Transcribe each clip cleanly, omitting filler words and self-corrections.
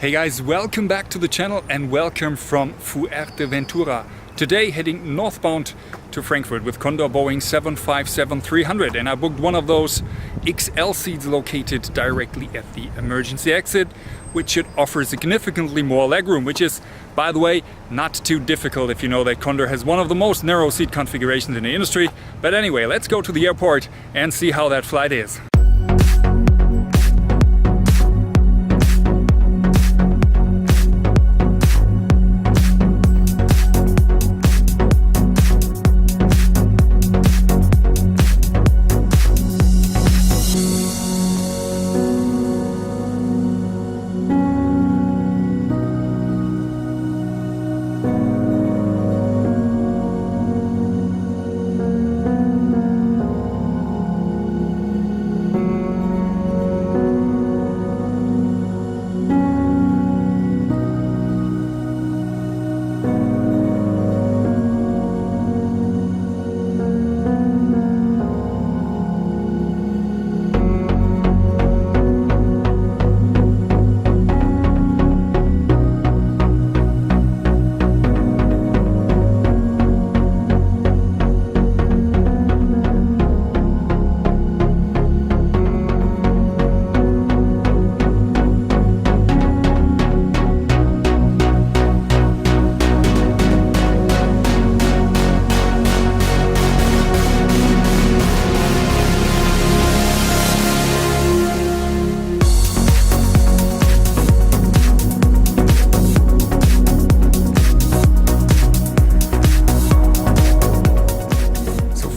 Hey guys, welcome back to the channel and welcome from Fuerteventura. Today heading northbound to Frankfurt with CONDOR Boeing 757-300, and I booked one of those XL seats located directly at the emergency exit, which should offer significantly more legroom, which is, by the way, not too difficult if you know that CONDOR has one of the most narrow seat configurations in the industry. But anyway, let's go to the airport and see how that flight is.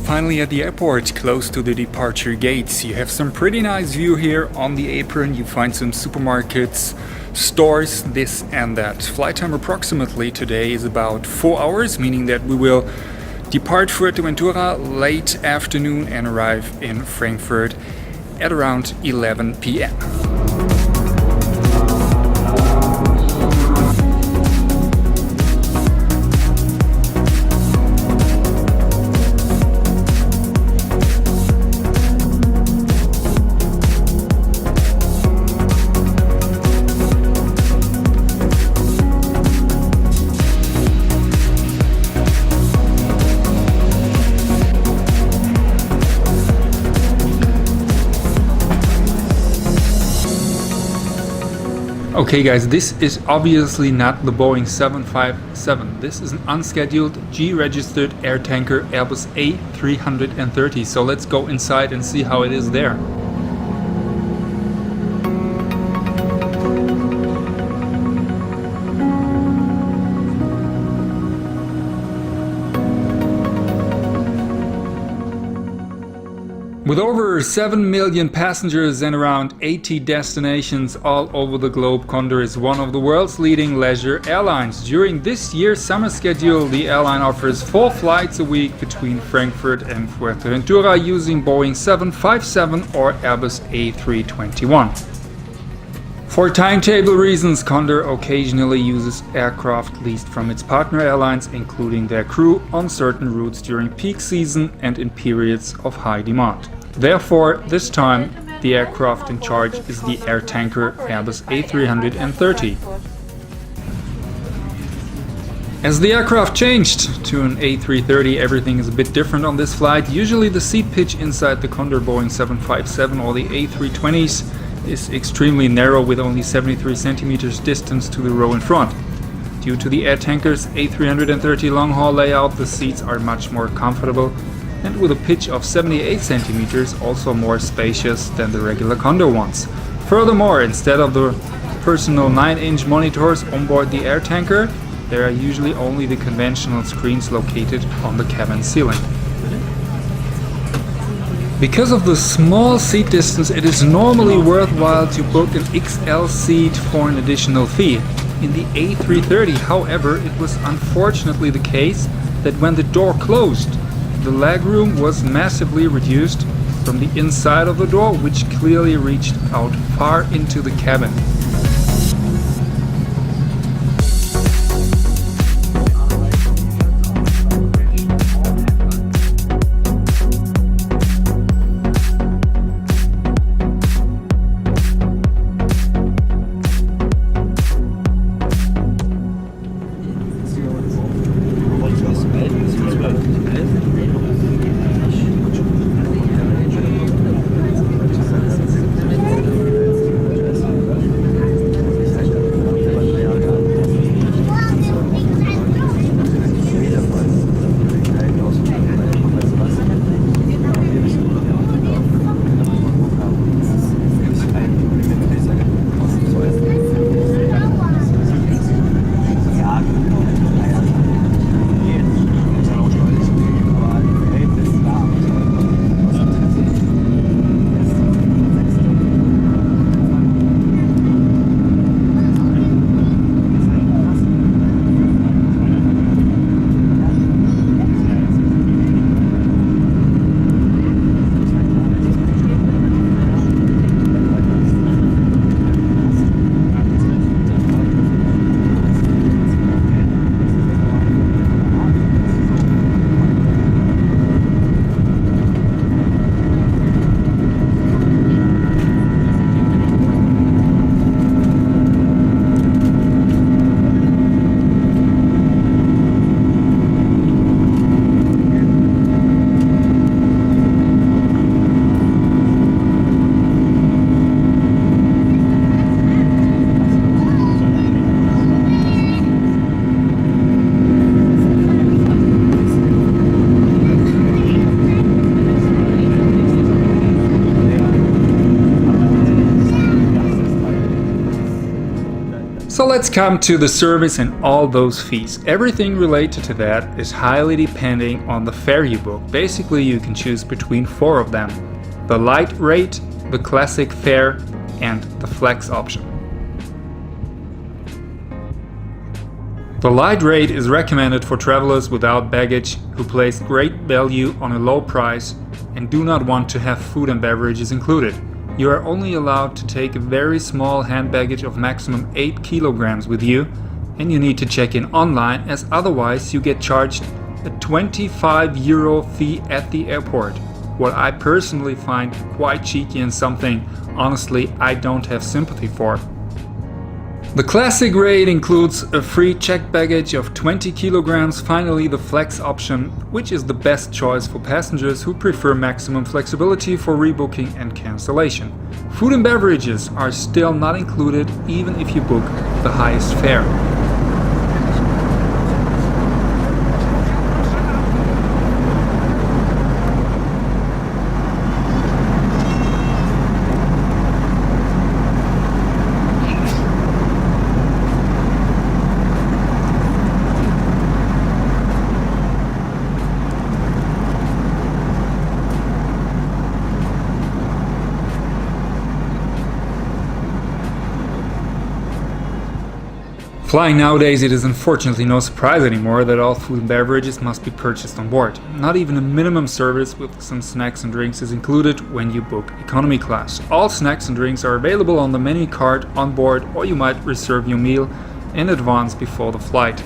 Finally at the airport, close to the departure gates. You have some pretty nice view here on the apron. You find some supermarkets, stores, this and that. Flight time approximately today is about 4 hours, meaning that we will depart Fuerteventura late afternoon and arrive in Frankfurt at around 11 p.m. Okay guys, this is obviously not the Boeing 757. This is an unscheduled G-registered air tanker Airbus A330. So let's go inside and see how it is there. With over 7 million passengers and around 80 destinations all over the globe, CONDOR is one of the world's leading leisure airlines. During this year's summer schedule, the airline offers 4 flights a week between Frankfurt and Fuerteventura using Boeing 757 or Airbus A321. For timetable reasons, CONDOR occasionally uses aircraft leased from its partner airlines, including their crew, on certain routes during peak season and in periods of high demand. Therefore, this time, the aircraft in charge is the air tanker Airbus A330. As the aircraft changed to an A330, everything is a bit different on this flight. Usually the seat pitch inside the CONDOR Boeing 757 or the A320s is extremely narrow, with only 73 centimeters distance to the row in front. Due to the air tanker's A330 long-haul layout, the seats are much more comfortable and with a pitch of 78 centimeters also more spacious than the regular CONDOR ones. Furthermore, instead of the personal 9-inch monitors on board the air tanker, there are usually only the conventional screens located on the cabin ceiling. Because of the small seat distance, it is normally worthwhile to book an XL seat for an additional fee. In the A330, however, it was unfortunately the case that when the door closed, the legroom was massively reduced from the inside of the door, which clearly reached out far into the cabin. let's come to the service and all those fees. Everything related to that is highly depending on the fare you book. Basically, you can choose between 4 of them: the light rate, the classic fare, and the flex option. The light rate is recommended for travelers without baggage who place great value on a low price and do not want to have food and beverages included. You are only allowed to take a very small hand baggage of maximum 8 kilograms with you, and you need to check in online, as otherwise you get charged a €25 fee at the airport. What I personally find quite cheeky and something, honestly, I don't have sympathy for. The classic rate includes a free checked baggage of 20 kilograms. Finally, the flex option, which is the best choice for passengers who prefer maximum flexibility for rebooking and cancellation. Food and beverages are still not included even if you book the highest fare. Flying nowadays, it is unfortunately no surprise anymore that all food and beverages must be purchased on board. Not even a minimum service with some snacks and drinks is included when you book economy class. All snacks and drinks are available on the menu card on board, or you might reserve your meal in advance before the flight.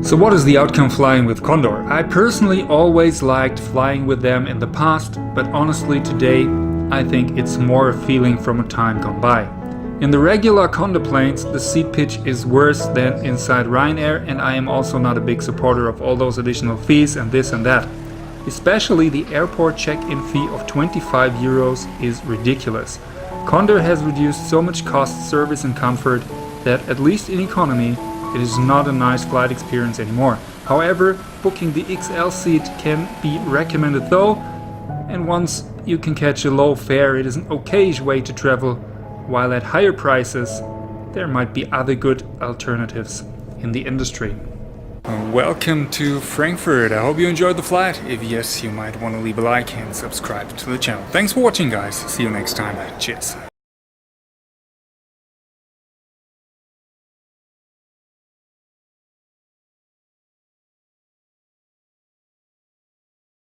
So what is the outcome flying with Condor? I personally always liked flying with them in the past, but honestly today I think it's more a feeling from a time gone by. In the regular Condor planes, the seat pitch is worse than inside Ryanair, and I am also not a big supporter of all those additional fees and this and that. Especially the airport check-in fee of 25 euros is ridiculous. Condor has reduced so much cost, service and comfort that, at least in economy, it is not a nice flight experience anymore. However, booking the XL seat can be recommended though, and once you can catch a low fare, it is an okayish way to travel, while at higher prices there might be other good alternatives in the industry. Welcome to Frankfurt. I hope you enjoyed the flight. If yes, you might want to leave a like and subscribe to the channel. Thanks for watching, guys. See you next time. Cheers.